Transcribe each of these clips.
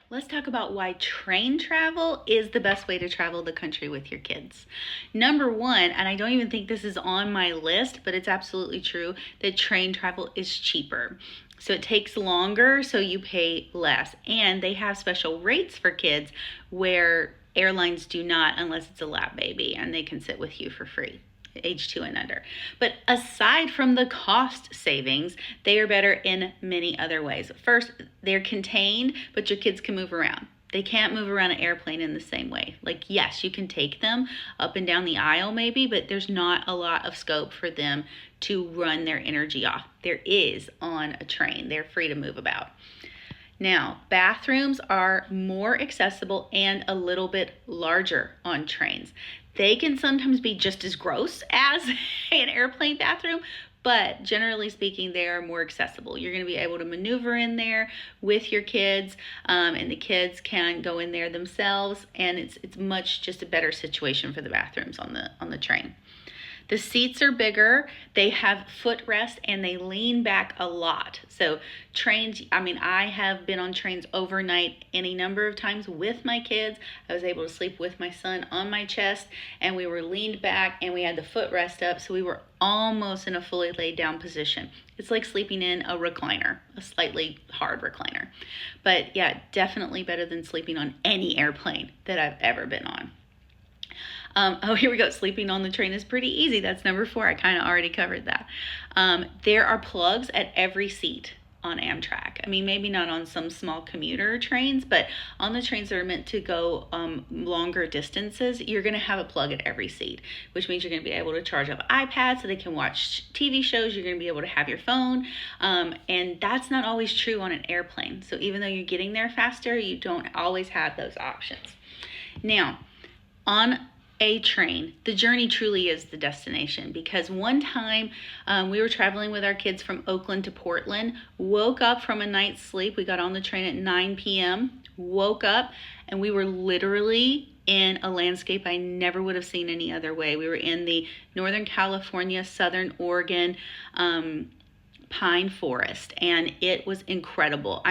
Let's talk about why train travel is the best way to travel the country with your kids. Number one, and I don't even think this is on my list, but it's absolutely true, that train travel is cheaper. So it takes longer, so you pay less. And they have special rates for kids where airlines do not, unless it's a lap baby, and they can sit with you for free, age 2 and under. But aside from the cost savings, they are better in many other ways. First, they're contained, but your kids can move around. They can't move around an airplane in the same way. Like, yes, you can take them up and down the aisle maybe, but there's not a lot of scope for them to run their energy off. There is on a train. They're free to move about. Now, bathrooms are more accessible and a little bit larger on trains. They can sometimes be just as gross as an airplane bathroom, but generally speaking, they are more accessible. You're going to be able to maneuver in there with your kids, and the kids can go in there themselves, and it's much just a better situation for the bathrooms on the train. The seats are bigger, they have footrest, and they lean back a lot. So trains, I have been on trains overnight any number of times with my kids. I was able to sleep with my son on my chest, and we were leaned back, and we had the footrest up, so we were almost in a fully laid down position. It's like sleeping in a recliner, a slightly hard recliner. But yeah, definitely better than sleeping on any airplane that I've ever been on. Here we go. Sleeping on the train is pretty easy. That's number 4. I kind of already covered that. There are plugs at every seat on Amtrak. Maybe not on some small commuter trains, but on the trains that are meant to go longer distances, you're going to have a plug at every seat, which means you're going to be able to charge up iPads so they can watch TV shows. You're going to be able to have your phone, and that's not always true on an airplane. So even though you're getting there faster, you don't always have those options. Now, on a train, the journey truly is the destination, because one time we were traveling with our kids from Oakland to Portland, woke up from a night's sleep. We got on the train at 9 p.m., woke up, and we were literally in a landscape I never would have seen any other way. We were in the Northern California, Southern Oregon, pine forest, and it was incredible.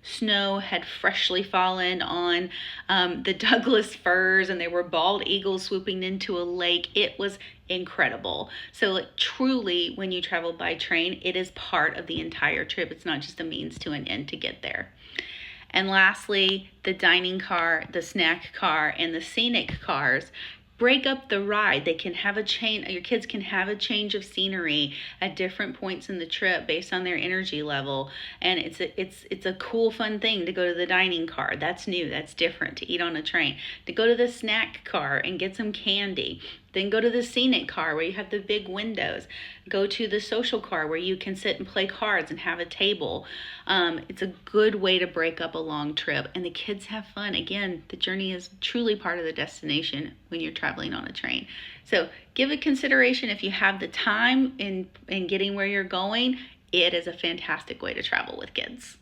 Snow had freshly fallen on the Douglas firs, and there were bald eagles swooping into a lake. It was incredible. So truly, when you travel by train, it is part of the entire trip. It's not just a means to an end to get there. And lastly, the dining car, the snack car, and the scenic cars break up the ride. They can have your kids can have a change of scenery at different points in the trip based on their energy level. And it's a cool, fun thing to go to the dining car. That's new, that's different to eat on a train. To go to the snack car and get some candy. Then go to the scenic car where you have the big windows. Go to the social car where you can sit and play cards and have a table. It's a good way to break up a long trip, and the kids have fun. Again, the journey is truly part of the destination when you're traveling on a train. So give it consideration if you have the time in getting where you're going. It is a fantastic way to travel with kids.